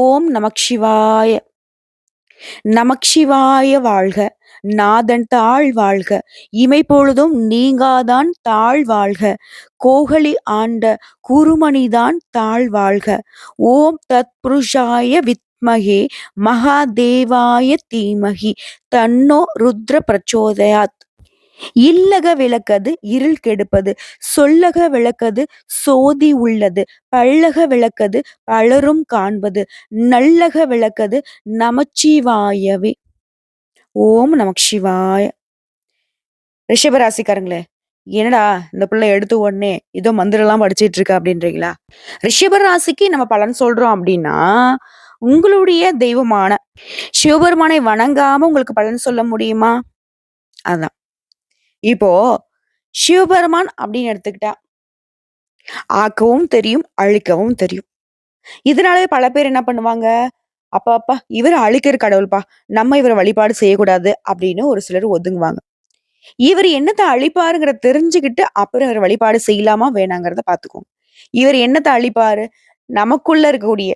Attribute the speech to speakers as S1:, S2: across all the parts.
S1: ஓம் நமச்சிவாய. நமச்சிவாய வாழ்க. நாதன் தாழ் வாழ்க. இமைப்பொழுதும் நீங்காதான் தாழ் வாழ்க. கோகலி ஆண்ட குருமணிதான் தாழ் வாழ்க. ஓம் தத்புருஷாய வித்மகே மகாதேவாய தீமகி தன்னோ ருத்ர பிரச்சோதயாத். இல்லக விளக்கது இருள் கெடுப்பது. சொல்லக விளக்கது சோதி உள்ளது. பல்லக விளக்கது பலரும் காண்பது. நல்லக விளக்கது நமச்சிவாயவே. ஓம் நமச்சிவாய. ரிஷபராசிக்காரங்களே, என்னடா இந்த பிள்ளை எடுத்த உடனே ஏதோ மந்திரம்லாம் படிச்சிட்டு இருக்க அப்படின்றீங்களா? ரிஷபராசிக்கு நம்ம பலன் சொல்றோம் அப்படின்னா, உங்களுடைய தெய்வமான சிவபெருமானை வணங்காம உங்களுக்கு பலன் சொல்ல முடியுமா? அதான். இப்போ சிவபெருமான் அப்படின்னு எடுத்துக்கிட்டா ஆக்கவும் தெரியும், அழிக்கவும் தெரியும். இதனாலே பல பேர் என்ன பண்ணுவாங்க, அப்பா அப்பா இவர் அழிக்கிற கடவுள்ப்பா, நம்ம இவரை வழிபாடு செய்யக்கூடாது அப்படின்னு ஒரு சிலர் ஒதுங்குவாங்க. இவர் என்னத்த அழிப்பாருங்கிறத தெரிஞ்சுக்கிட்டு அப்புறம் இவர் வழிபாடு செய்யலாமா வேணாங்கிறத பாத்துக்கோங்க. இவர் என்னத்த அழிப்பாரு, நமக்குள்ள இருக்கக்கூடிய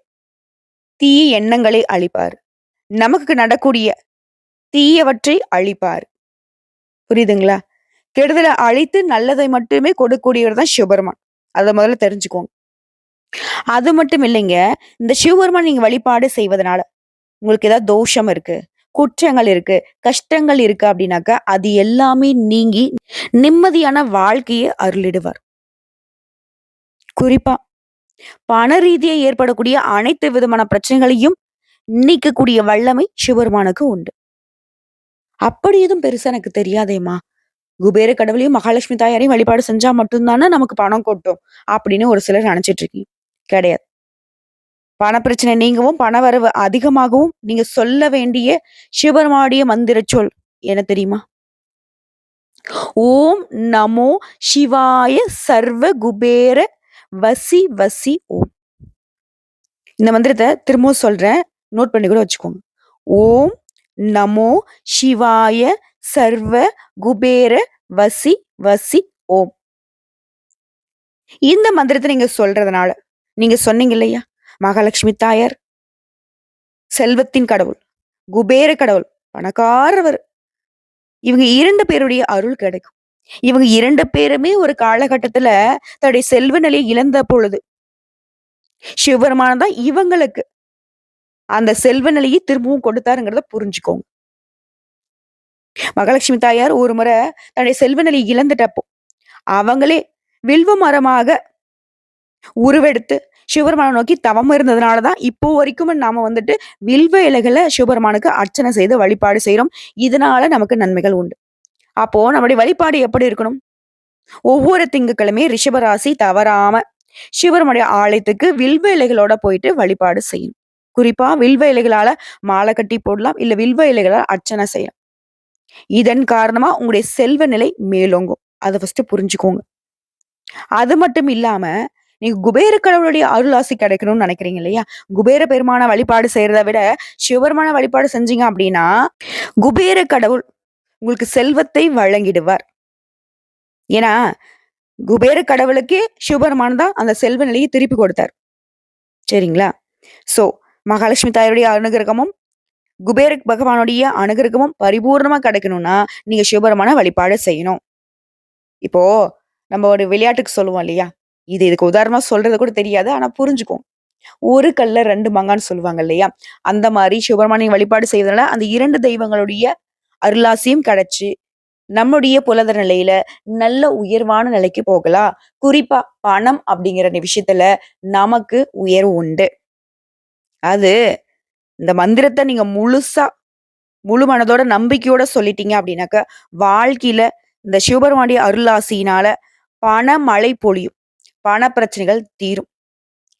S1: தீய எண்ணங்களை அழிப்பாரு, நமக்கு நடக்கூடிய தீயவற்றை அழிப்பாரு. புரியுதுங்களா? கெடுதலை அழித்து நல்லதை மட்டுமே கொடுக்கக்கூடியவர் தான் சிவபெருமான். அதை முதல்ல தெரிஞ்சுக்கோங்க. அது மட்டும் இல்லைங்க, இந்த சிவபெருமான் நீங்க வழிபாடு செய்வதனால உங்களுக்கு ஏதாவது தோஷம் இருக்கு, குற்றங்கள் இருக்கு, கஷ்டங்கள் இருக்கு அப்படின்னாக்கா அது எல்லாமே நீங்கி நிம்மதியான வாழ்க்கையை அருளிடுவார். குறிப்பா பண ரீதியா ஏற்படக்கூடிய அனைத்து விதமான பிரச்சனைகளையும் நீக்கக்கூடிய வல்லமை சிவபெருமானுக்கு உண்டு. அப்படி எதுவும் பெருசா எனக்கு தெரியாதேம்மா, குபேர கடவுளையும் மகாலட்சுமி தாயாரையும் வழிபாடு செஞ்சா மட்டும்தானே நமக்கு பணம் கொட்டும் அப்படின்னு ஒரு சிலர் நினைச்சிட்டு இருக்கீங்க. கிடையாது. பணப்பிரச்சனை நீங்கவும் பணவரவு அதிகமாகவும் நீங்க சொல்ல வேண்டிய சிவபெருமானுடைய மந்திர சொல் என்ன தெரியுமா? ஓம் நமோ சிவாய சர்வ குபேர வசி வசி ஓம். இந்த மந்திரத்தை திரும்பவும் சொல்றேன், நோட் பண்ணி கூட வச்சுக்கோங்க. ஓம் நமோ சிவாய சர்வ குபேர வசி வசி ஓம். இந்த மந்திரத்தை நீங்க சொல்றதுனால நீங்க சொன்னீங்க இல்லையா, மகாலட்சுமி தாயார் செல்வத்தின் கடவுள், குபேர கடவுள், பணக்காரவர், இவங்க 2 பேருடைய அருள் கிடைக்கும். இவங்க 2 பேருமே ஒரு காலகட்டத்துல தன்னுடைய செல்வ நிலையை இழந்த பொழுது சிவபெருமான் தான் இவங்களுக்கு அந்த செல்வ நிலையை திரும்பவும் கொடுத்தாருங்கிறத புரிஞ்சுக்கோங்க. மகாலட்சுமி தாயார் ஒரு முறை தன்னுடைய செல்வ நிலையை இழந்துட்டப்போ அவங்களே வில்வ மரமாக உருவெடுத்து சிவபெருமானை நோக்கி தவம் இருந்ததுனாலதான் இப்போ வரைக்கும் நாம வந்துட்டு வில்வ இலைகளை சிவபெருமானுக்கு அர்ச்சனை செய்து வழிபாடு செய்யறோம். இதனால நமக்கு நன்மைகள் உண்டு. அப்போ நம்முடைய வழிபாடு எப்படி இருக்கணும்? ஒவ்வொரு திங்கட்கிழமையும் ரிஷபராசி தவறாம சிவபெருமானுடைய ஆலயத்துக்கு வில்வ இலைகளோட போயிட்டு வழிபாடு செய்யணும். குறிப்பா வில்வ இலைகளால மாலை கட்டி போடலாம், இல்ல வில்வ இலைகளால அர்ச்சனை செய்யலாம். இதன் காரணமா உங்களுடைய செல்வ நிலை மேலோங்கும். அதை ஃபர்ஸ்ட் புரிஞ்சுக்கோங்க. அது மட்டும் இல்லாம நீங்க குபேர கடவுளுடைய அருளாசி கிடைக்கணும்னு நினைக்கிறீங்க இல்லையா, குபேர பெருமான வழிபாடு செய்யறதை விட சிவபெருமான வழிபாடு செஞ்சீங்க அப்படின்னா குபேர கடவுள் உங்களுக்கு செல்வத்தை வழங்கிடுவார். ஏன்னா குபேர கடவுளுக்கே சிவபெருமான் தான் அந்த செல்வ நிலையை திருப்பி கொடுத்தார். சரிங்களா? சோ மகாலட்சுமி தாயாருடைய அனுகிரகமும் குபேர பகவானுடைய அனுகிரகமும் பரிபூர்ணமா கிடைக்கணும்னா நீங்க சிவபெருமான வழிபாடு செய்யணும். இப்போ நம்ம ஒரு விளையாட்டுக்கு சொல்லுவோம் இல்லையா, இதுக்கு உதாரணமா சொல்றது கூட தெரியாது, ஆனா புரிஞ்சுக்கும். ஒரு கல்ல 2 மாங்கான்னு சொல்லுவாங்க இல்லையா, அந்த மாதிரி சிவபெருமானை வழிபாடு செய்வதனால அந்த 2 தெய்வங்களுடைய அருளாசியும் கிடைச்சு நம்முடைய பொருளாதார நிலையில நல்ல உயர்வான நிலைக்கு போகலாம். குறிப்பா பணம் அப்படிங்கிற விஷயத்துல நமக்கு உயர்வு உண்டு. அது இந்த மந்திரத்தை நீங்க முழுசா முழு மனதோட நம்பிக்கையோட சொல்லிட்டீங்க அப்படின்னாக்க வாழ்க்கையில இந்த சிவபெருமானுடைய அருளாசியினால பண மழை பொழியும், பண பிரச்சனைகள் தீரும்.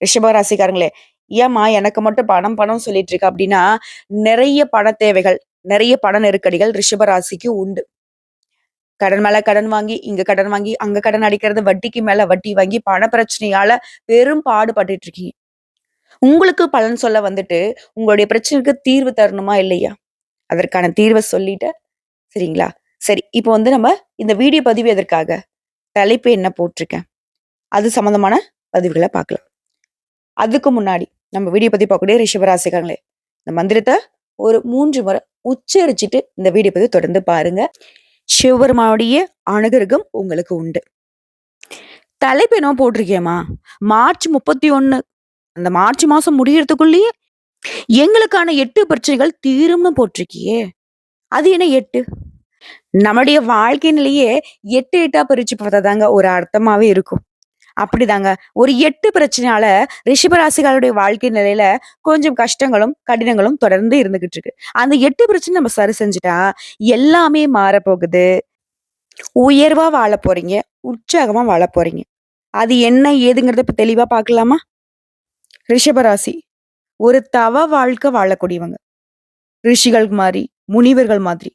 S1: ரிஷபராசிக்காரங்களே, ஏம்மா எனக்கு மட்டும் பணம் பணம் சொல்லிட்டு இருக்கு அப்படின்னா, நிறைய பண தேவைகள், நிறைய பண நெருக்கடிகள் ரிஷபராசிக்கு உண்டு. கடன் மேல கடன் வாங்கி, இங்க கடன் வாங்கி, அங்க கடன் அடிக்கிறது, வட்டிக்கு மேல வட்டி வாங்கி பண பிரச்சனையால பெரும் பாடுபட்டுட்டு இருக்கீங்க. உங்களுக்கு பலன் சொல்ல வந்துட்டு உங்களுடைய பிரச்சனைக்கு தீர்வு தரணுமா இல்லையா? அதற்கான தீர்வை சொல்லிட்டு சரிங்களா? சரி, இப்போ வந்து நம்ம இந்த வீடியோ பதிவு எதற்காக, தலைப்பு என்ன போட்டிருக்கேன், அது சம்பந்தமான பதிவுகளை பார்க்கலாம். அதுக்கு முன்னாடி நம்ம வீடியோ பத்தி பார்க்கக்கூடிய ரிஷபராசிக்காரங்களே, இந்த மந்திரத்த ஒரு 3 முறை உச்சரிச்சுட்டு இந்த வீடியோ பத்தி தொடர்ந்து பாருங்க. சிவபெருமானுடைய அனுகிரகம் உங்களுக்கு உண்டு. தலைப்பு என்னவோ போட்டிருக்கேம்மா, மார்ச் 31 அந்த மார்ச் மாசம் முடியறதுக்குள்ளயே எங்களுக்கான 8 பிரச்சனைகள் தீரும்னு போட்டிருக்கியே. அது என்ன 8? நம்முடைய வாழ்க்கை நிலையே 8 8ஆ பிரிச்சு பார்த்தா ஒரு அர்த்தமாவே இருக்கும். அப்படிதாங்க. ஒரு 8 பிரச்சனையால ரிஷபராசிக்காரருடைய வாழ்க்கை நிலையில கொஞ்சம் கஷ்டங்களும், கடினங்களும் தொடர்ந்து இருந்துகிட்டு இருக்கு. அந்த 8 பிரச்சனை நம்ம சரி செஞ்சுட்டா, எல்லாமே மாறப்போகுது. உயர்வா வாழப் போறீங்க. உற்சாகமா வாழப் போறீங்க. அது என்ன ஏதுங்கிறத இப்ப தெளிவா பார்க்கலாமா? ரிஷபராசி ஒரு தவ வாழ்க்கை வாழக்கூடியவங்க. ரிஷிகள் மாரி, முனிவர்கள் மாதிரி.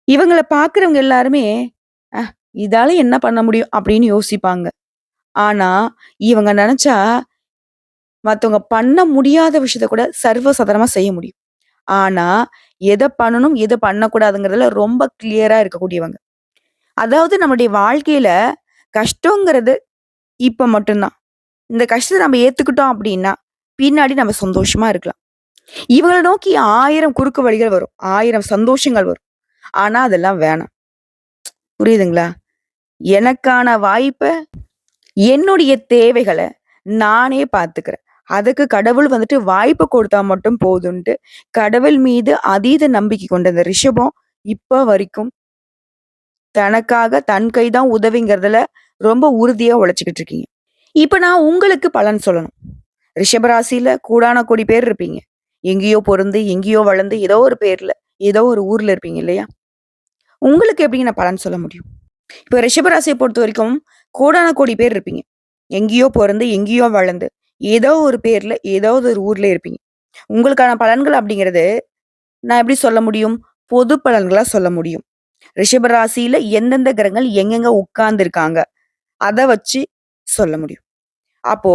S1: இவங்கள பார்க்கிறவங்க எல்லாருமே, "அ இதால என்ன பண்ண முடியும்?" அப்படின்னு யோசிப்பாங்க. ஆனா, இவங்க நெனச்சா மத்தவங்க பண்ண முடியாத விஷயத்த கூட சர்வ சாதாரணமா செய்ய முடியும். ஆனா, எத பண்ணணும், எத பண்ணக்கூடாதுங்கிறதுல ரொம்ப கிளியரா இருக்கக்கூடியவங்க. அதாவது நம்முடைய வாழ்க்கையில கஷ்டங்கிறது இப்ப மட்டும் தான். இந்த கஷ்டத்த நம்ம ஏத்துக்கிட்டோம் அப்படின்னா, பின்னாடி நம்ம சந்தோஷமா இருக்கலாம். இவங்கள நோக்கி 1000 குறுக்கு வழிகள் வரும். 1000 சந்தோஷங்கள் வரும். ஆனா, அதெல்லாம் வேணாம். புரியுதுங்களா? எனக்கான வாய்ப்ப, என்னுடைய தேவைகள நானே பார்த்துக்கிறேன். அதுக்கு கடவுள் வந்துட்டு வாய்ப்பு கொடுத்தா மட்டும் போதுன்ட்டு, கடவுள் மீது அதீத நம்பிக்கை கொண்ட இந்த ரிஷபம் இப்ப வரைக்கும் தனக்காக தன் கை தான் உதவிங்கிறதுல ரொம்ப உறுதியா உழைச்சுக்கிட்டு இருக்கீங்க. இப்ப நான் உங்களுக்கு பலன் சொல்லணும். ரிஷபராசியில கோடான கோடி பேர் இருப்பீங்க. எங்கேயோ பொறந்து, எங்கேயோ வளர்ந்து, ஏதோ ஒரு பேர்ல, ஏதோ ஒரு ஊர்ல இருப்பீங்க இல்லையா? உங்களுக்கு எப்படிங்க நான் பலன் சொல்ல முடியும்? இப்ப ரிஷபராசிய பொறுத்தவரைக்கும் கோடான கோடி பேர் இருப்பீங்க. எங்கேயோ பொறந்து, எங்கேயோ வளர்ந்து, ஏதோ ஒரு பேர்ல, ஏதாவது ஒரு ஊர்ல இருப்பீங்க. உங்களுக்கான பலன்கள் அப்படிங்கிறது, நான் எப்படி சொல்ல முடியும்? பொது பலன்களா சொல்ல முடியும். ரிஷப ராசியில எந்தெந்த கிரகங்கள் எங்கெங்க உட்கார்ந்திருக்காங்க, அத வச்சு சொல்ல முடியும். அப்போ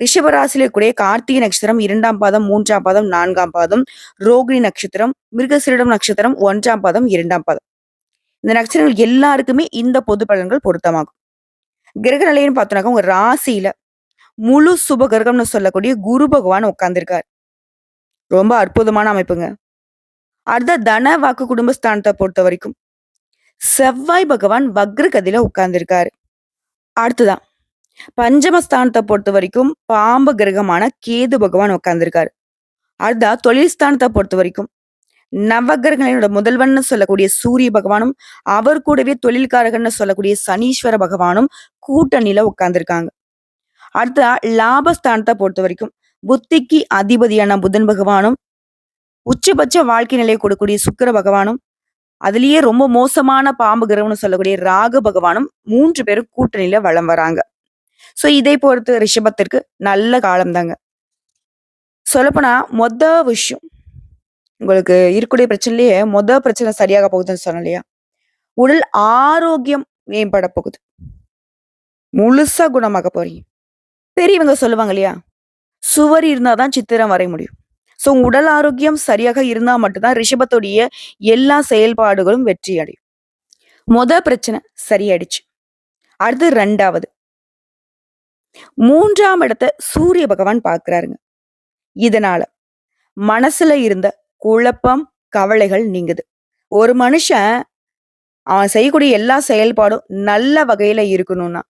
S1: ரிஷப ராசியில இருக்கக்கூடிய கார்த்திகை நட்சத்திரம் 2ஆம் பாதம், 3ஆம் பாதம், 4ஆம் பாதம், ரோகிணி நட்சத்திரம், மிருகசீரிடம் நட்சத்திரம் 1ஆம் பாதம், 2ஆம் பாதம். இந்த நட்சத்திரங்கள் எல்லாருக்குமே இந்த பொது பலன்கள் பொருத்தமாகும். கிரக நிலைன்னு பார்த்தோம்னாக்கா, உங்க ராசியில முழு சுப கிரகம்னு சொல்லக்கூடிய குரு பகவான் உட்கார்ந்திருக்கார். ரொம்ப அற்புதமான அமைப்புங்க. அடுத்த தன வாக்கு குடும்பஸ்தானத்தை பொறுத்த வரைக்கும் செவ்வாய் பகவான் வக்ர கதியில உட்கார்ந்திருக்காரு. அடுத்ததான் பஞ்சமஸ்தானத்தை பொறுத்த வரைக்கும் பாம்பு கிரகமான கேது பகவான் உட்கார்ந்திருக்காரு. அடுத்தா தொழில் ஸ்தானத்தை பொறுத்த வரைக்கும் நவகிரகங்களோட முதல்வன்னு சொல்லக்கூடிய சூரிய பகவானும், அவர் கூடவே தொழில்காரகன்னு சொல்லக்கூடிய சனீஸ்வர பகவானும் கூட்டணியில உட்கார்ந்திருக்காங்க. அடுத்ததா லாபஸ்தானத்தை பொறுத்த வரைக்கும் புத்திக்கு அதிபதியான புதன் பகவானும், உச்சபட்ச வாழ்க்கை நிலையை கொடுக்கக்கூடிய சுக்கிர பகவானும், அதுலயே ரொம்ப மோசமான பாம்பு கிரகம்னு சொல்லக்கூடிய ராகு பகவானும் 3 பேரும் கூட்டணியில வலம் வராங்க. சோ இதை பொறுத்து ரிஷபத்திற்கு நல்ல காலம் தாங்க. சொல்லப்போனா விஷயம் உங்களுக்கு இருக்கக்கூடிய பிரச்சனையிலேயே பிரச்சனை சரியாக போகுதுன்னு சொன்னேன் இல்லையா? உடல் ஆரோக்கியம் மேம்பட போகுது. முழுசா குணமாக போறீங்க. பெரியவங்க சொல்லுவாங்க இல்லையா? சுவர் இருந்தா தான் சித்திரம் வரைய முடியும். சோ உடல் ஆரோக்கியம் சரியாக இருந்தா மட்டும் தான் ரிஷபத்துடைய எல்லா செயல்பாடுகளும் வெற்றி அடையும். பிரச்சனை சரியாயிடுச்சு. அடுத்து 2வது 3ஆம் இடத்த சூரிய பகவான் பார்க்கிறாருங்க. இதனால மனசுல இருந்த குழப்பம், கவலைகள் நீங்குது. ஒரு மனுஷன் அவன் செய்யக்கூடிய எல்லா செயல்பாடும் நல்ல வகையில இருக்கணும்னா,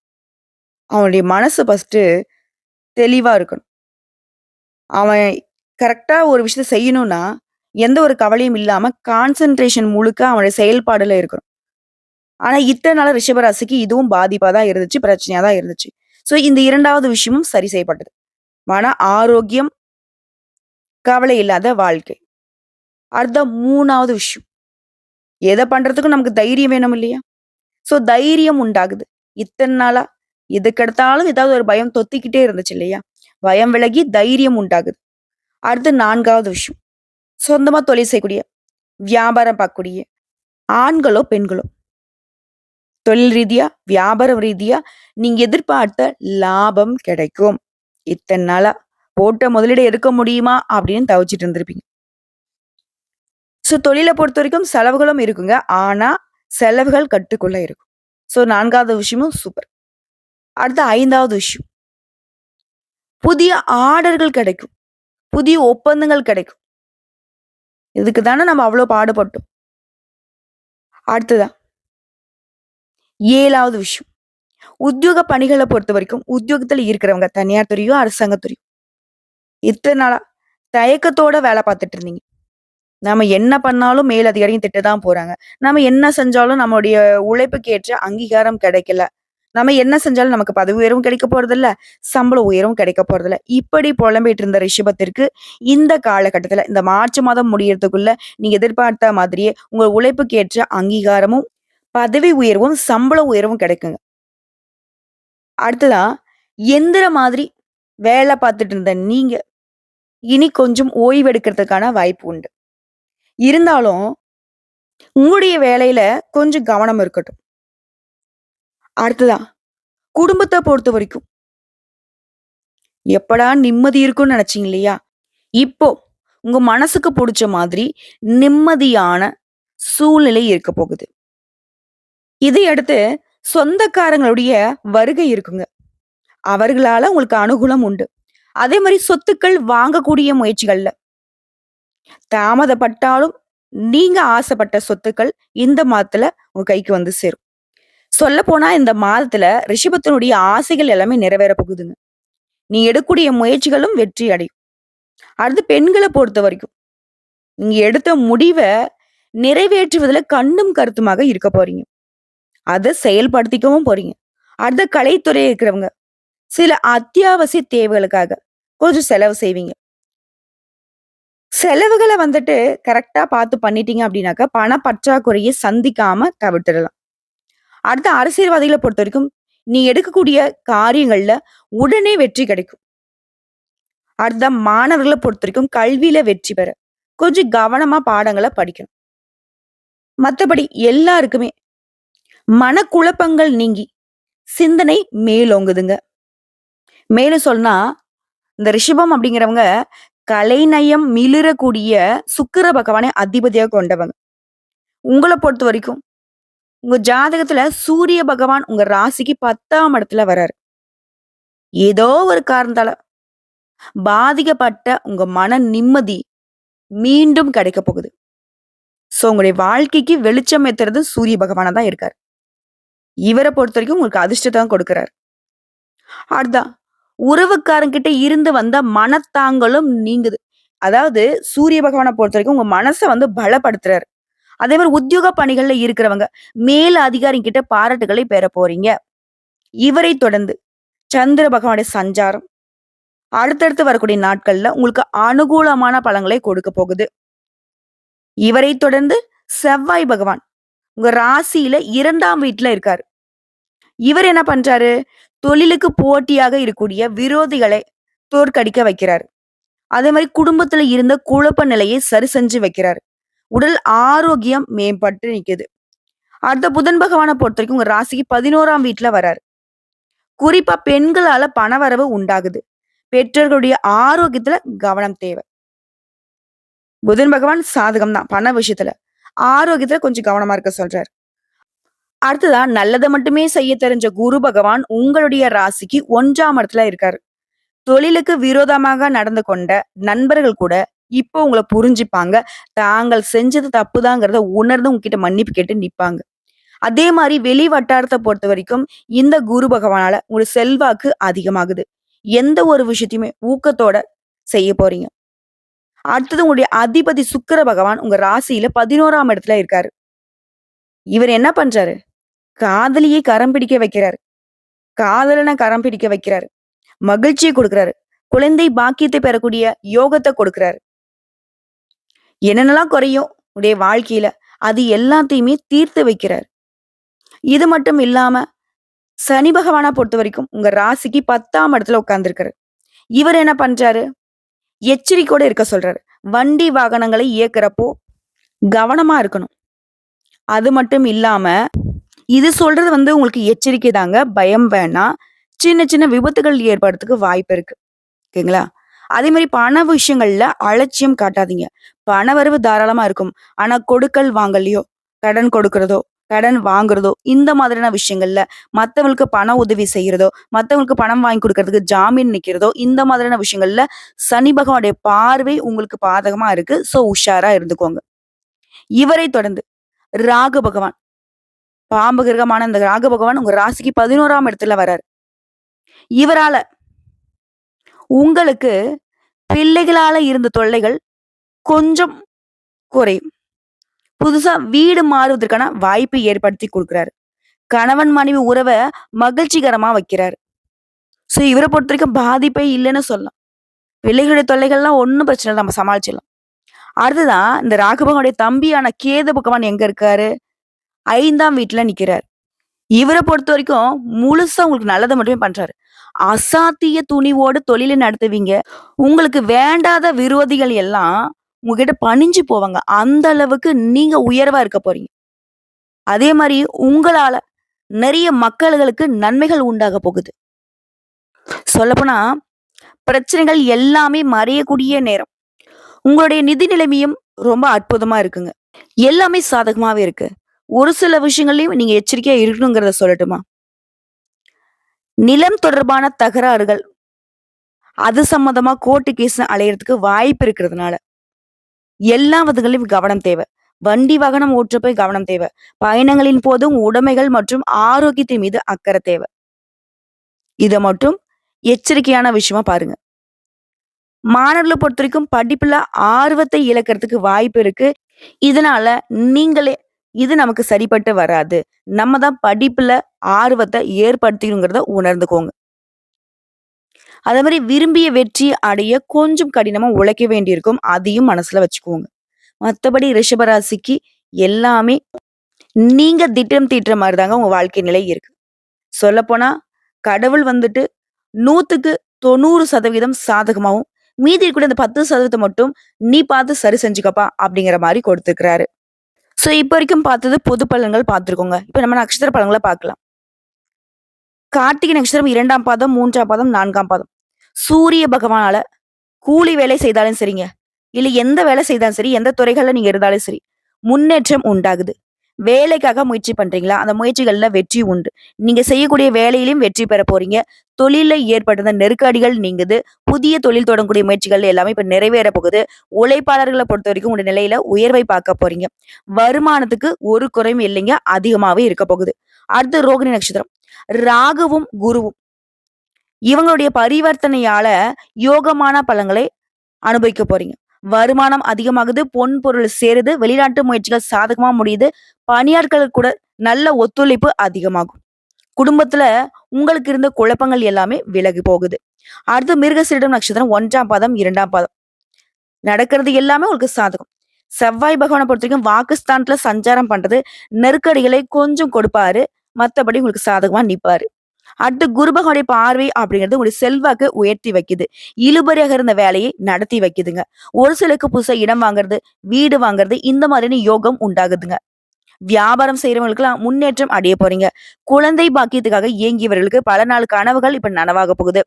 S1: அவனுடைய மனசு ஃபர்ஸ்ட்டு தெளிவா இருக்கணும். அவன் கரெக்ட்டா ஒரு விஷயத்த செய்யணும்னா, எந்த ஒரு கவலையும் இல்லாம கான்சன்ட்ரேஷன் முழுக்க அவனுடைய செயல்பாடுல இருக்கணும். ஆனா, இத்தன நாளா ரிஷபராசிக்கு இதுவும் பாதிப்பா தான் இருந்துச்சு. பிரச்சனையா தான் இருந்துச்சு. ஸோ இந்த 2வது விஷயமும் சரி செய்யப்பட்டது. மன ஆரோக்கியம், கவலை இல்லாத வாழ்க்கை. அடுத்த 3வது விஷயம். எத பண்றதுக்கும் நமக்கு தைரியம் வேணும் இல்லையா? ஸோ தைரியம் உண்டாகுது. இத்தன நாளா எதுக்கெடுத்தாலும் ஏதாவது ஒரு பயம் தொத்திக்கிட்டே இருந்துச்சு இல்லையா? பயம் விலகி தைரியம் உண்டாகுது. அடுத்து 4வது விஷயம். சொந்தமா தொழில் செய்யக்கூடிய, வியாபாரம் பார்க்கக்கூடிய ஆண்களோ, பெண்களோ தொழில் ரீதியா, வியாபாரம் ரீதியா நீங்க எதிர்பார்த்த லாபம் கிடைக்கும். இத்தன நாளா போட்ட முதலீட எடுக்க முடியுமா? அப்படின்னு தவிச்சிட்டு இருந்திருப்பீங்க. ஸோ தொழில பொறுத்தவரைக்கும் செலவுகளும் இருக்குங்க. ஆனா, செலவுகள் கட்டுக்குள்ள இருக்கும். ஸோ 4வது விஷயமும் சூப்பர். அடுத்து 5வது விஷயம். புதிய ஆர்டர்கள் கிடைக்கும். புதிய ஒப்பந்தங்கள் கிடைக்கும். இதுக்கு தானே நம்ம அவ்ளோ பாடுபட்டோம். அடுத்ததா 7வது விஷயம். உத்தியோக பணிகள பொறுத்தவரைக்கும், உத்தியோகத்துல இருக்கிறவங்க தனியார் துறையோ, அரசாங்க துறையோ, இத்தன நாளா தயக்கத்தோட வேல பார்த்துட்டு இருந்தீங்க. நாம என்ன பண்ணாலும் மேலதிகாரிங்க திட்ட தான் போறாங்க. நாம என்ன செஞ்சாலும் நம்முடைய உழைப்புக்கு ஏற்ற அங்கீகாரம் கிடைக்கல. நம்ம என்ன செஞ்சாலும் நமக்கு பதவி உயர்வும் கிடைக்க போறதில்ல, சம்பள உயர்வும் கிடைக்க போறதில்ல. இப்படி புலம்பிட்டு இருந்த ரிஷபத்திற்கு இந்த காலகட்டத்தில இந்த மார்ச் மாதம் முடியறதுக்குள்ள நீங்க எதிர்பார்த்த மாதிரியே உங்க உழைப்புக்கு ஏற்ற அங்கீகாரமும், பதவி உயர்வும், சம்பள உயர்வும் கிடைக்குங்க. அடுத்ததா எந்திர மாதிரி வேல பார்த்துட்டு இருந்த நீங்க, இனி கொஞ்சம் ஓய்வு எடுக்கிறதுக்கான வாய்ப்பு உண்டு. இருந்தாலும் உங்களுடைய வேலையில கொஞ்சம் கவனம் இருக்கட்டும். அடுத்ததா குடும்பத்த பொறுத்தவரைக்கும், எப்படா நிம்மதி இருக்கும்னு நெனச்சீங்க இல்லையா? இப்போ உங்க மனசுக்கு புடிச்ச மாதிரி நிம்மதியான சூழ்நிலை இருக்க போகுது. இதையடுத்து சொந்தக்காரங்களுடைய வருகை இருக்குங்க. அவர்களால உங்களுக்கு அனுகூலம் உண்டு. அதே மாரி சொத்துக்கள் வாங்கக்கூடிய முயற்சிகள்ல தாமதப்பட்டாலும், நீங்க ஆசைப்பட்ட சொத்துக்கள் இந்த மாதத்துல உங்க கைக்கு வந்து சேரும். சொல்லப்போனா இந்த மாதத்துல ரிஷபத்தினுடைய ஆசைகள் எல்லாமே நிறைவேற போகுதுங்க. நீ எடுக்கக்கூடிய முயற்சிகளும் வெற்றி அடையும். அடுத்து பெண்கள பொறுத்தவரைக்கும், நீங்க எடுத்த முடிவ நிறைவேற்றுவதில கண்ணும் கருத்துமாக இருக்க போறீங்க. அத செயல்படுத்திக்கவும் போறீங்க. அடுத்த கலைத்துறை இருக்கிறவங்க, சில அத்தியாவசிய தேவைகளுக்காக கொஞ்சம் செலவு செய்வீங்க. செலவுகள வந்துட்டு கரெக்ட்டா பார்த்து பண்ணிட்டீங்க அப்டின்னாக்கா, பண பற்றாக்குறைய சந்திக்காம தவிர்த்துடலாம். அடுத்த அரசியல்வாதிகள பொறுத்தவரைக்கும், நீ எடுக்கக்கூடிய காரியங்கள்ல உடனே வெற்றி கிடைக்கும். அடுத்த மாணவர்கள பொறுத்தவரைக்கும் கல்வியில வெற்றி பெற கொஞ்சம் கவனமா பாடங்கள படிக்கணும். மத்தபடி எல்லாருக்குமே மனக்குழப்பங்கள் நீங்கி சிந்தனை மேலோங்குதுங்க. மேலும் சொன்னா, இந்த ரிஷபம் அப்படிங்கிறவங்க கலைநயம் மிளிரக்கூடிய சுக்கிர பகவானை அதிபதியா கொண்டவங்க. உங்கள பொறுத்தவரைக்கும், உங்க ஜாதகத்துல சூரிய பகவான் உங்க ராசிக்கு 10ஆம் இடத்துல வராரு. ஏதோ ஒரு காரணத்தால பாதிக்கப்பட்ட உங்க மன நிம்மதி மீண்டும் கிடைக்க போகுது. சோ உங்களுடைய வாழ்க்கைக்கு வெளிச்சம் ஏத்துறது சூரிய பகவானா தான் இருக்காரு. இவர பொறுத்தவரைக்கும் உங்களுக்கு அதிர்ஷ்டத்த தான் கொடுக்கிறாரு. அடுத்ததான் உறவுக்காரங்கிட்ட இருந்து வந்த மனத்தாங்களும் நீங்குது. அதாவது சூரிய பகவான பொறுத்தவரைக்கும் உங்க மனச வந்து பலப்படுத்துறாரு. அதே மாரி உத்தியோக பணிகள்ல இருக்கிறவங்க, மேல் அதிகாரி கிட்ட பாராட்டுகளை பெற போறீங்க. இவரை தொடர்ந்து சந்திர பகவானுடைய சஞ்சாரம் அடுத்தடுத்து வரக்கூடிய நாட்கள்ல உங்களுக்கு அனுகூலமான பலன்களை கொடுக்க போகுது. இவரை தொடர்ந்து செவ்வாய் பகவான் உங்க ராசியில 2ஆம் வீட்ல இருக்காரு. இவர் என்ன பண்றாரு? தொழிலுக்கு போட்டியாக இருக்கக்கூடிய விரோதிகளை தோற்கடிக்க வைக்கிறாரு. அதே மாரி குடும்பத்துல இருந்த குழப்ப நிலையை சரி செஞ்சு வைக்கிறாரு. உடல் ஆரோக்கியம் மேம்பட்டு நிக்குது. அடுத்த புதன் பகவான பொறுத்தவரைக்கும் உங்க ராசிக்கு 11ஆம் வீட்ல வராரு. குறிப்பா பெண்களால பணவரவு உண்டாகுது. பெற்றோர்களுடைய ஆரோக்கியத்துல கவனம் தேவை. புதன் பகவான் சாதகம் தான் பண விஷயத்துல. ஆரோக்கியத்துல கொஞ்சம் கவனமா இருக்க சொல்றாரு. அடுத்ததா நல்லத மட்டுமே செய்ய தெரிஞ்ச குரு பகவான் உங்களுடைய ராசிக்கு 1ஆம் இடத்துல இருக்காரு. தொழிலுக்கு விரோதமாக நடந்து கொண்ட நண்பர்கள் கூட இப்போ உங்கள புரிஞ்சுப்பாங்க. தாங்கள் செஞ்சது தப்புதாங்கிறத உணர்ந்து உங்ககிட்ட மன்னிப்பு கேட்டு நிப்பாங்க. அதே மாரி வெளி வட்டாரத்த பொறுத்தவரைக்கும் இந்த குரு பகவானால உங்களுடைய செல்வாக்கு அதிகமாகுது. எந்த ஒரு விஷயத்தையுமே ஊக்கத்தோட செய்ய போறீங்க. அடுத்தது உங்களுடைய அதிபதி சுக்கிர பகவான் உங்க ராசியில 11ஆம் இடத்துல இருக்காரு. இவர் என்ன பண்றாரு? காதலியை கரம் பிடிக்க வைக்கிறாரு. காதலன கரம் பிடிக்க வைக்கிறாரு. மகிழ்ச்சிய குடுக்குறாரு. குழந்தை பாக்கியத்தை பெறக்கூடிய யோகத்த கொடுக்கிறாரு. என்னென்னலாம் குறையும் உடைய வாழ்க்கையில, அது எல்லாத்தையுமே தீர்த்து வைக்கிறாரு. இது மட்டும் இல்லாம, சனி பகவான பொறுத்தவரைக்கும் உங்க ராசிக்கு 10ஆம் இடத்துல உட்கார்ந்திருக்காரு. இவர் என்ன பண்றாரு? எச்சரிக்கையோட இருக்க சொல்றாரு. வண்டி வாகனங்களை இயக்குறப்போ கவனமா இருக்கணும். அது மட்டும் இல்லாம, இது சொல்றது வந்து உங்களுக்கு எச்சரிக்கை தாங்க. பயம் வேணாம். சின்ன சின்ன விபத்துகள் ஏற்படுறதுக்கு வாய்ப்பு இருக்கு. ஓகேங்களா? அதே மாரி பண விஷயங்கள்ல அலட்சியம் காட்டாதீங்க. பண வரவு தாராளமா இருக்கும். ஆனா கொடுக்கல் வாங்கல்லயோ, கடன் கொடுக்கிறதோ, கடன் வாங்குறதோ, இந்த மாதிரியான விஷயங்கள்ல மத்தவங்களுக்கு பண உதவி செய்றதோ, மத்தவங்களுக்கு பணம் வாங்கி குடுக்கறதுக்கு ஜாமீன் நிக்கிறதோ, இந்த மாதிரியான விஷயங்கள்ல சனி பகவானுடைய பார்வை உங்களுக்கு பாதகமா இருக்கு. ஸோ உஷாரா இருந்துக்கோங்க. இவரை தொடர்ந்து ராகு பகவான், பாம்பு கிரகமான இந்த ராகு பகவான் உங்க ராசிக்கு 11ஆம் இடத்துல வராரு. இவரால உங்களுக்கு பிள்ளைகளால இருந்த தொல்லைகள் கொஞ்சம் குறையும். புதுசா வீடு மாறுவதற்கான வாய்ப்பு ஏற்படுத்தி குடுக்குறாரு. கணவன் மனைவி உறவ மகிழ்ச்சிகரமா வைக்கிறாரு. ஸோ இவர பொறுத்தவரைக்கும் பாதிப்பே இல்லன்னு சொல்லலாம். பிள்ளைகளுடைய தொல்லைகள்லாம் ஒண்ணும் பிரச்சனை இல்ல. நம்ம சமாளிச்சிடலாம். அடுத்ததான் இந்த ராகு பகவானுடைய தம்பியான கேது பகவான் எங்க இருக்காரு? 5ஆம் வீட்ல நிக்கிறாரு. இவர பொறுத்தவரைக்கும் முழுசா உங்களுக்கு நல்லத மட்டுமே பண்றாரு. அசாத்திய துணிவோடு தொழிலை நடத்துவீங்க. உங்களுக்கு வேண்டாத விரோதிகள் எல்லாம் உங்ககிட்ட பணிஞ்சு போவாங்க. அந்த அளவுக்கு நீங்க உயர்வா இருக்க போறீங்க. அதே மாரி உங்களால நெறைய மக்களுகளுக்கு நன்மைகள் உண்டாக போகுது. சொல்லப்போனா பிரச்சனைகள் எல்லாமே மறையக்கூடிய நேரம். உங்களுடைய நிதி நிலைமையும் ரொம்ப அற்புதமா இருக்குங்க. எல்லாமே சாதகமாவே இருக்கு. ஒரு சில விஷயங்கள்லயும் நீங்க எச்சரிக்கையா இருக்கணுங்கிறத சொல்லட்டுமா? நிலம் தொடர்பான தகராறுகள், அது சம்மந்தமா கோர்ட்டு கேஸ்ன்னு அலையறதுக்கு வாய்ப்பு இருக்கிறதுனால, எல்லா விதங்களிலும் கவனம் தேவை. வண்டி வாகனம் ஓட்டுறப்ப கவனம் தேவை. பயணங்களின் போதும் உடைமைகள் மற்றும் ஆரோக்கியத்தின் மீது அக்கறை தேவை. இத மட்டும் எச்சரிக்கையான விஷயமா பாருங்க. மாணவர்கள பொறுத்தவரைக்கும் படிப்புல ஆர்வத்தை இழக்கிறதுக்கு வாய்ப்பு இருக்கு. இதனால நீங்களே இது நமக்கு சரிப்பட்டு வராது. நம்ம தான் படிப்புல ஆர்வத்த ஏற்படுத்திக்கணுங்கிறத உணர்ந்துக்கோங்க. அதே மாரி விரும்பிய வெற்றி அடைய கொஞ்சம் கடினமா உழைக்க வேண்டியிருக்கும். அதையும் மனசுல வச்சுக்கோங்க. மத்தபடி ரிஷபராசிக்கு எல்லாமே நீங்க திட்டம் தீட்டுற மாரி தாங்க உங்க வாழ்க்கை நிலை இருக்கு. சொல்லப்போனா கடவுள் வந்துட்டு 100க்கு 90% சாதகமாவும், மீதி இருக்கக்கூடிய அந்த 10% மட்டும் நீ பார்த்து சரி செஞ்சுக்கப்பா அப்படிங்கிற மாரி கொடுத்திருக்கிறாரு. ஸோ இப்ப வரைக்கும் பார்த்தது பொது பலன்கள் பார்த்திருக்கோங்க. இப்ப நம்ம நட்சத்திர பலன்கள பார்க்கலாம். கார்த்திகை நட்சத்திரம் 2ஆம் பாதம், 3ஆம் பாதம், 4ஆம் பாதம். சூரிய பகவானால கூலி வேலை செய்தாலும் சரிங்க, இல்ல எந்த வேலை செய்தாலும் சரி, எந்த துறைகள்ல நீங்க இருந்தாலும் சரி, முன்னேற்றம் உண்டாகுது. வேலைக்காக முயற்சி பண்றீங்களா? அந்த முயற்சிகள்ல வெற்றி உண்டு. நீங்க செய்யக்கூடிய வேலையிலும் வெற்றி பெற போறீங்க. தொழில்ல ஏற்பட்டிருந்த நெருக்கடிகள் நீங்குது. புதிய தொழில் தொடங்கக்கூடிய முயற்சிகள் எல்லாமே இப்ப நிறைவேற போகுது. உழைப்பாளர்கள பொறுத்தவரைக்கும் உங்களுடைய நிலையில உயர்வை பார்க்க போறீங்க. வருமானத்துக்கு ஒரு குறையும் இல்லைங்க. அதிகமாவே இருக்க போகுது. அடுத்து ரோகிணி நட்சத்திரம். ராகுவும், குருவும் இவங்களுடைய பரிவர்த்தனையால யோகமான பலன்களை அனுபவிக்க போறீங்க. வருமானம் அதிகமாகுது, பொன் பொருள் சேருது, வெளிநாட்டு முயற்சிகள் சாதகமா முடியுது, பணியாட்களுக்கு கூட நல்ல ஒத்துழைப்பு அதிகமாகும். குடும்பத்துல உங்களுக்கு இருந்த குழப்பங்கள் எல்லாமே விலகி போகுது. அடுத்து மிருகசீரிடம் நட்சத்திரம் 1ஆம் பாதம், 2ஆம் பாதம். நடக்கிறது எல்லாமே உங்களுக்கு சாதகம். செவ்வாய் பகவானை பொறுத்தவரைக்கும் வாக்குஸ்தானத்துல சஞ்சாரம் பண்றது நெருக்கடிகளை கொஞ்சம் கொடுப்பாரு. மத்தபடி உங்களுக்கு சாதகமா நிப்பாரு. அடுத்து குரு பகவானுடைய பார்வை அப்படிங்கிறது உங்களுடைய செல்வாக்கு உயர்த்தி வைக்குது. இழுபறியாக இருந்த வேலையை நடத்தி வைக்குதுங்க. ஒரு சிலருக்கு புதுசா இடம் வாங்குறது, வீடு வாங்குறது இந்த மாதிரியான யோகம் உண்டாகுதுங்க. வியாபாரம் செய்யறவங்களுக்குலாம் முன்னேற்றம் அடைய போறீங்க. குழந்தை பாக்கியத்துக்காக இயங்கியவர்களுக்கு பல நாள் கனவுகள் இப்ப நனவாக போகுது.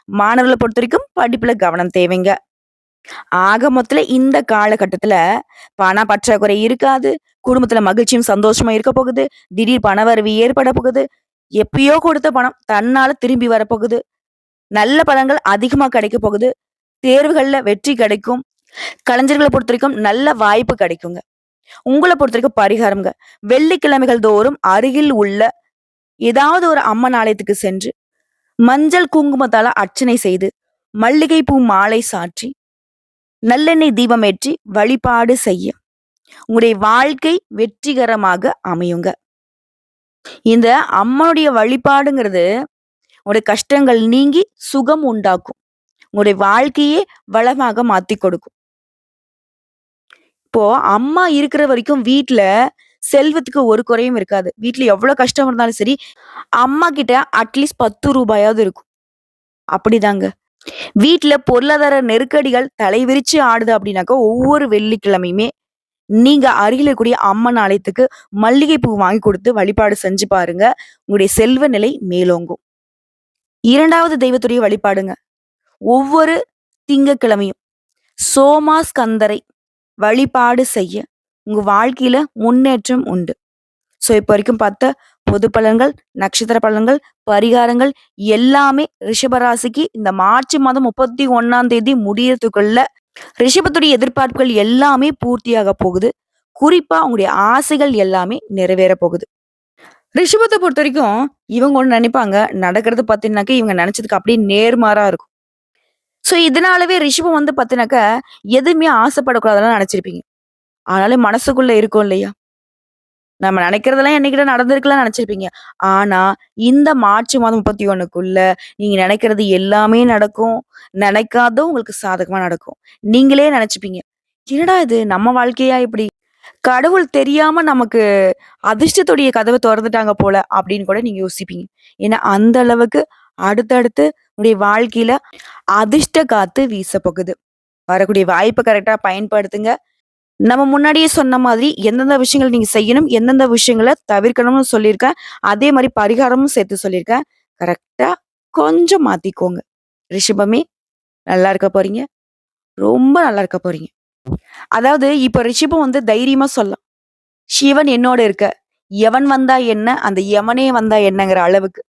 S1: மாணவர்களை பொறுத்த வரைக்கும் படிப்புல கவனம் தேவைங்க. ஆக மொத்தத்துல இந்த காலகட்டத்துல பண பற்றாக்குறை இருக்காது. குடும்பத்துல மகிழ்ச்சியும் சந்தோஷமா இருக்க போகுது. திடீர் பணவரவு ஏற்பட போகுது. எப்பயோ கொடுத்த பணம் தன்னால திரும்பி வரப்போகுது. நல்ல பலன்கள் அதிகமா கிடைக்க போகுது. தேர்வுகள்ல வெற்றி கிடைக்கும். கலைஞர்கள பொறுத்தவரைக்கும் நல்ல வாய்ப்பு கிடைக்குங்க. உங்கள பொறுத்தவரைக்கும் பரிகாரம்ங்க. வெள்ளிக்கிழமைகள் தோறும் அருகில் உள்ள ஏதாவது ஒரு அம்மன் ஆலயத்துக்கு சென்று, மஞ்சள் குங்குமத்தால அர்ச்சனை செய்து, மல்லிகை பூ மாலை சாற்றி, நல்லெண்ணெய் தீபமேற்றி வழிபாடு செய்ய உங்களுடைய வாழ்க்கை வெற்றிகரமாக அமையுங்க. இந்த அம்மனுடைய வழிபாடுங்கிறது உங்களுடைய கஷ்டங்கள் நீங்கி சுகம் உண்டாக்கும். உங்களுடைய வாழ்க்கையே வளமாக மாத்திக் கொடுக்கும். இப்போ அம்மா இருக்கிற வரைக்கும் வீட்ல செல்வத்துக்கு ஒரு குறையும் இருக்காது. வீட்ல எவ்வளவு கஷ்டம் இருந்தாலும் சரி, அம்மா கிட்ட அட்லீஸ்ட் ரூ. 10 இருக்கும். அப்படிதாங்க. வீட்ல பொருளாதார நெருக்கடிகள் தலைவிரிச்சு ஆடுது அப்படின்னாக்கா, ஒவ்வொரு வெள்ளிக்கிழமையுமே நீங்க அருகில இருக்கக்கூடிய அம்மன் ஆலயத்துக்கு மல்லிகை பூ வாங்கி குடுத்து வழிபாடு செஞ்சு பாருங்க. உங்களுடைய செல்வ நிலை மேலோங்கும். 2வது தெய்வத்துடைய வழிபாடுங்க. ஒவ்வொரு திங்கட்கிழமையும் சோமாஸ்கந்தரை வழிபாடு செய்ய உங்க வாழ்க்கையில முன்னேற்றம் உண்டு. ஸோ இப்போ வரைக்கும் பார்த்த பொது பலன்கள், நட்சத்திர பலன்கள், பரிகாரங்கள் எல்லாமே ரிஷபராசிக்கு இந்த மார்ச் மாதம் 31ஆம் தேதி முடியறதுக்குள்ள ரிஷபத்துடைய எதிர்பார்ப்புகள் எல்லாமே பூர்த்தியாக போகுது. குறிப்பா உங்களுடைய ஆசைகள் எல்லாமே நிறைவேற போகுது. ரிஷபத்த பொறுத்தவரைக்கும் இவங்க ஒண்ணு நினைப்பாங்க. நடக்கிறது பார்த்தீங்கன்னாக்க இவங்க நினைச்சதுக்கு அப்படியே நேர்மாறா இருக்கும். ஸோ இதனாலவே ரிஷபம் வந்து பார்த்தீங்கன்னாக்க எதுவுமே ஆசைப்படக்கூடாதுன்னு நினைச்சிருப்பீங்க. ஆனாலும் மனசுக்குள்ள இருக்கும் இல்லையா? நம்ம நினைக்கிறதெல்லாம் என்னைக்கிட்ட நடந்திருக்கலாம்னு நினைச்சிருப்பீங்க. ஆனா, இந்த மார்ச் மாதம் 31க்குள்ள நீங்க நினைக்கிறது எல்லாமே நடக்கும். நினைக்காததும் உங்களுக்கு சாதகமா நடக்கும். நீங்களே நினைச்சுப்பீங்க. என்னடா இது நம்ம வாழ்க்கையா இப்படி? கடவுள் தெரியாம நமக்கு அதிர்ஷ்டத்துடைய கதவ தொறந்துட்டாங்க போல அப்படின்னு கூட நீங்க யோசிப்பீங்க. ஏன்னா, அந்த அளவுக்கு அடுத்தடுத்து உங்களுடைய வாழ்க்கையில அதிர்ஷ்ட காத்து வீசப்போகுது. வரக்கூடிய வாய்ப்ப கரெக்ட்டா பயன்படுத்துங்க. நம்ம முன்னாடியே சொன்ன மாதிரி எந்தெந்த விஷயங்கள் நீங்க செய்யணும், எந்தெந்த விஷயங்கள தவிர்க்கணும்னு சொல்லியிருக்கேன். அதே மாரி பரிகாரமும் சேர்த்து சொல்லியிருக்கேன். கரெக்ட்டா கொஞ்சம் மாத்திக்கோங்க. ரிஷபமே நல்லா இருக்க போறீங்க. ரொம்ப நல்லா இருக்க போறீங்க. அதாவது இப்ப ரிஷபம் வந்து தைரியமா சொல்லலாம். சிவன் என்னோட இருக்க. எவன் வந்தா என்ன? அந்த யமனே வந்தா என்னங்கிற அளவுக்கு.